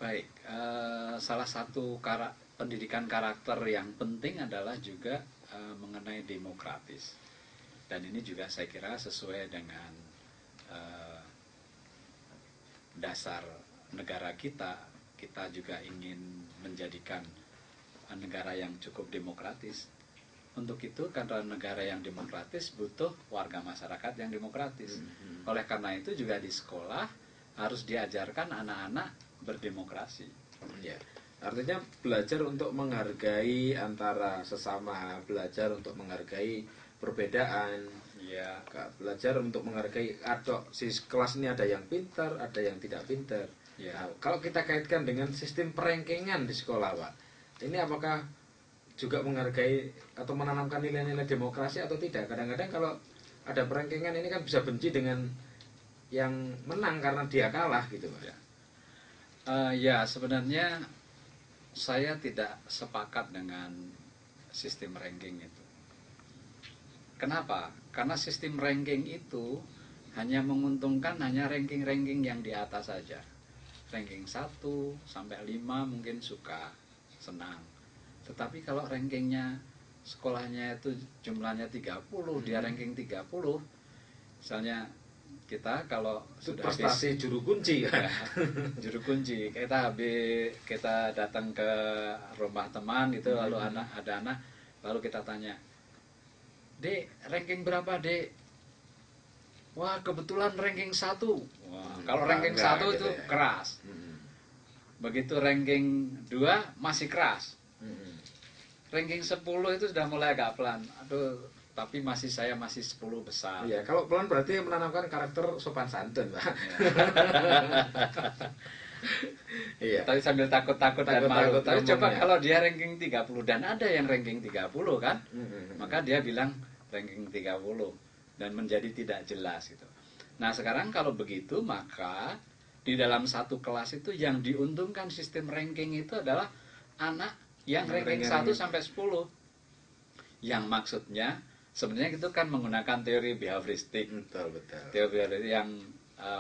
Baik, salah satu pendidikan karakter yang penting adalah juga mengenai demokratis. Dan ini juga saya kira sesuai dengan dasar negara kita. Kita juga ingin menjadikan negara yang cukup demokratis. Untuk itu, karena negara yang demokratis butuh warga masyarakat yang demokratis. Oleh karena itu juga di sekolah harus diajarkan anak-anak berdemokrasi. Ya, artinya belajar untuk menghargai antara sesama, belajar untuk menghargai perbedaan. Ya, belajar untuk menghargai si kelas ini ada yang pintar, ada yang tidak pintar. ya. Nah, kalau kita kaitkan dengan sistem perankingan di sekolah, Pak, ini apakah juga menghargai atau menanamkan nilai-nilai demokrasi atau tidak? Kadang-kadang kalau ada perankingan ini kan bisa benci dengan yang menang karena dia kalah gitu, Pak. Ya, sebenarnya saya tidak sepakat dengan sistem ranking itu. Kenapa? Karena sistem ranking itu hanya menguntungkan hanya ranking-ranking yang di atas saja. Ranking 1 sampai 5 mungkin suka, senang. Tetapi kalau rankingnya sekolahnya itu jumlahnya 30, dia ranking 30, misalnya kita kalau itu sudah prestasi habis, juru kunci kan? Ya, juru kunci. Kita datang ke rumah teman itu, lalu ada anak, lalu kita tanya, "Dek, ranking berapa, Dek?" "Wah, kebetulan ranking 1." Wah, kalau ranking 1 itu ya, keras. Begitu ranking 2 masih keras. Ranking 10 itu sudah mulai agak pelan. Aduh, tapi saya masih 10 besar. Iya, kalau pelan berarti menanamkan karakter sopan santun, Pak. Iya. Tapi sambil takut-takut dan malu. Tapi coba kalau dia ranking 30 dan ada yang ranking 30 kan, maka dia bilang ranking 30 dan menjadi tidak jelas gitu. Nah, sekarang kalau begitu maka di dalam satu kelas itu yang diuntungkan sistem ranking itu adalah anak yang ranking 1 sampai 10. Yang maksudnya sebenarnya itu kan menggunakan teori behavioristik. Betul. Teori yang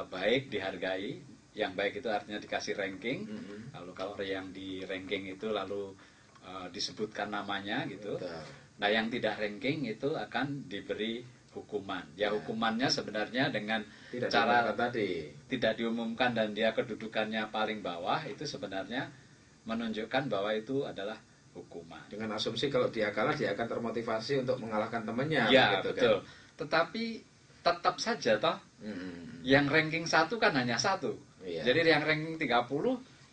baik dihargai, yang baik itu artinya dikasih ranking. Lalu kalau yang di ranking itu lalu disebutkan namanya gitu. Betul. Nah, yang tidak ranking itu akan diberi hukuman. Ya, hukumannya sebenarnya dengan cara tidak diumumkan dan dia kedudukannya paling bawah, itu sebenarnya menunjukkan bahwa itu adalah hukuman. Dengan asumsi kalau dia kalah dia akan termotivasi untuk mengalahkan temannya. Ya, gitu, betul. Kan? Tetapi tetap saja toh yang ranking 1 kan hanya 1. Iya. Jadi yang ranking 30,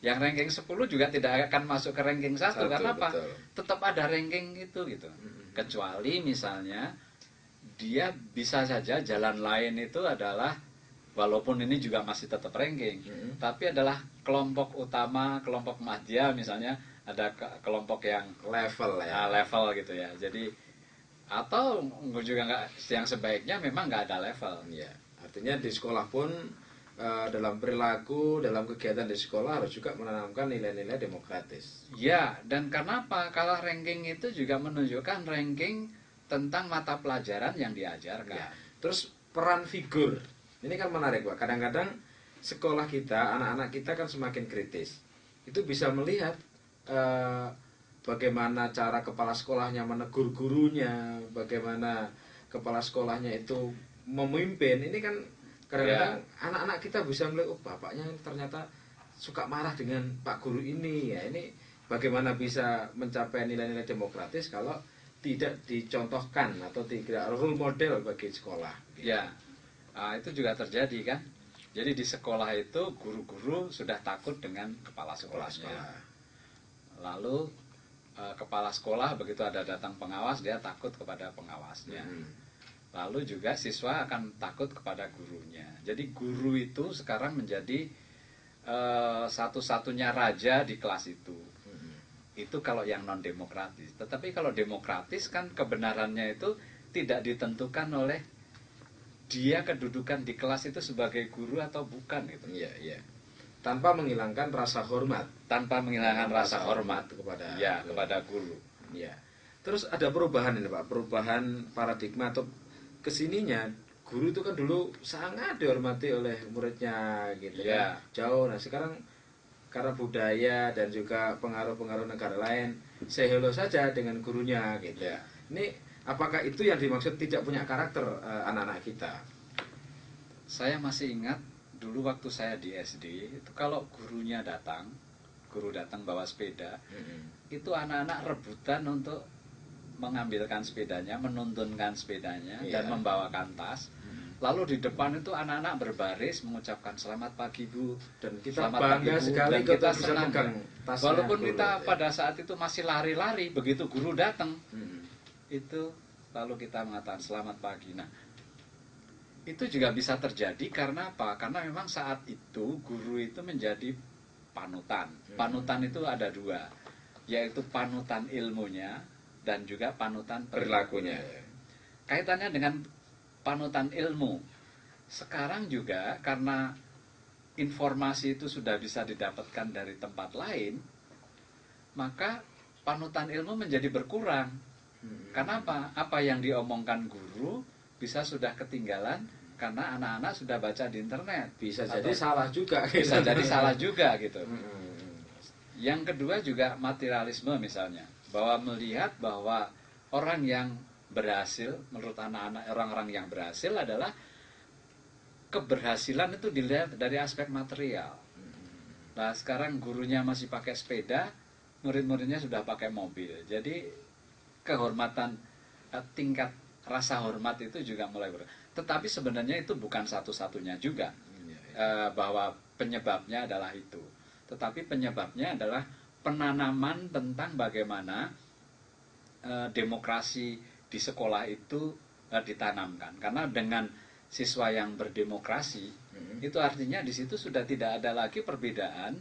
yang ranking 10 juga tidak akan masuk ke ranking 1. Karena apa? Betul. Tetap ada ranking itu gitu. Kecuali misalnya dia bisa saja jalan lain itu adalah, walaupun ini juga masih tetap ranking, tapi adalah kelompok utama, kelompok madya misalnya, ada kelompok yang level ya, level gitu ya. Jadi atau juga nggak, yang sebaiknya memang nggak ada level. Ya, artinya di sekolah pun dalam perilaku, dalam kegiatan di sekolah harus juga menanamkan nilai-nilai demokratis. Ya, dan karena apa? Kalau ranking itu juga menunjukkan ranking tentang mata pelajaran yang diajarkan. Ya. Terus peran figur, ini kan menarik, Pak. Kadang-kadang sekolah kita, anak-anak kita kan semakin kritis. Itu bisa melihat bagaimana cara kepala sekolahnya menegur gurunya, bagaimana kepala sekolahnya itu memimpin. Ini kan kadang-kadang anak-anak kita bisa melihat, oh bapaknya ternyata suka marah dengan Pak Guru ini. Ya, ini bagaimana bisa mencapai nilai-nilai demokratis kalau tidak dicontohkan atau tidak role model bagi sekolah. Ya, itu juga terjadi kan. Jadi di sekolah itu guru-guru sudah takut dengan kepala sekolahnya. Lalu kepala sekolah begitu ada datang pengawas, dia takut kepada pengawasnya. Lalu juga siswa akan takut kepada gurunya. Jadi guru itu sekarang menjadi satu-satunya raja di kelas itu. Itu kalau yang non demokratis. Tetapi kalau demokratis kan kebenarannya itu tidak ditentukan oleh dia kedudukan di kelas itu sebagai guru atau bukan gitu. Iya. Tanpa menghilangkan rasa hormat, rasa hormat kepada kepada guru. Ya. Terus ada perubahan ini, Pak, perubahan paradigma atau kesininya. Guru itu kan dulu sangat dihormati oleh muridnya gitu ya. Jauh. Nah, sekarang karena budaya dan juga pengaruh-pengaruh negara lain sehelo saja dengan gurunya gitu. Ya. Ini apakah itu yang dimaksud tidak punya karakter anak-anak kita? Saya masih ingat dulu waktu saya di SD itu kalau guru datang bawa sepeda, itu anak-anak rebutan untuk mengambilkan sepedanya, menuntunkan sepedanya, dan membawakan tas. Lalu di depan itu anak-anak berbaris mengucapkan selamat pagi Bu, dan kita selamat bangga pagi, Bu. sekali Dan kita bisa senang. megang tasnya Walaupun guru, kita pada saat itu masih lari-lari, begitu guru datang, itu lalu kita mengatakan selamat pagi. Nah, itu juga bisa terjadi karena apa? Karena memang saat itu guru itu menjadi panutan. Panutan itu ada dua, yaitu panutan ilmunya dan juga panutan perilakunya. Kaitannya dengan panutan ilmu, sekarang juga karena informasi itu sudah bisa didapatkan dari tempat lain, maka panutan ilmu menjadi berkurang. Kenapa? Apa yang diomongkan guru bisa sudah ketinggalan karena anak-anak sudah baca di internet. Bisa jadi salah juga. Bisa jadi salah juga gitu. Yang kedua juga materialisme misalnya, bahwa melihat bahwa orang yang berhasil, menurut anak-anak orang-orang yang berhasil adalah keberhasilan itu dilihat dari aspek material. Nah sekarang gurunya masih pakai sepeda, murid-muridnya sudah pakai mobil. Jadi kehormatan, tingkat rasa hormat itu juga mulai tetapi sebenarnya itu bukan satu-satunya juga, bahwa penyebabnya adalah itu. Tetapi penyebabnya adalah penanaman tentang bagaimana demokrasi di sekolah itu ditanamkan. Karena dengan siswa yang berdemokrasi, itu artinya di situ sudah tidak ada lagi perbedaan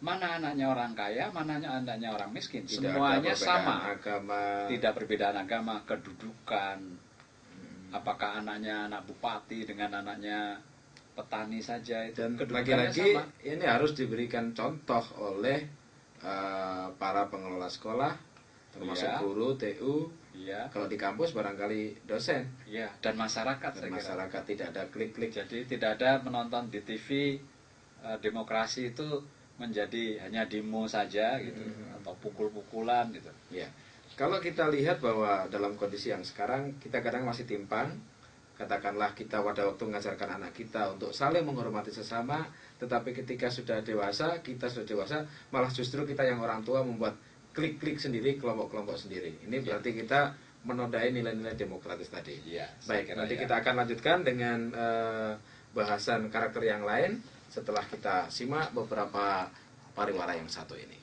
mana anaknya orang kaya, mana anaknya orang miskin. Semuanya sama. Agama. Tidak perbedaan agama, kedudukan. Apakah anaknya anak bupati dengan anaknya petani saja itu. Dan kedudukannya lagi-lagi sama. Ini harus diberikan contoh oleh para pengelola sekolah, termasuk guru, TU. Kalau di kampus barangkali dosen. Dan masyarakat. Dan masyarakat tidak ada klik-klik. Jadi tidak ada menonton di TV demokrasi itu menjadi hanya demo saja gitu, atau pukul-pukulan gitu. Kalau kita lihat bahwa dalam kondisi yang sekarang kita kadang masih timpang. Katakanlah kita pada waktu mengajarkan anak kita untuk saling menghormati sesama, tetapi ketika sudah dewasa, malah justru kita yang orang tua membuat klik-klik sendiri, kelompok-kelompok sendiri. Ini berarti kita menodai nilai-nilai demokratis tadi. Baik, nanti kita akan lanjutkan dengan bahasan karakter yang lain setelah kita simak beberapa pariwara yang satu ini.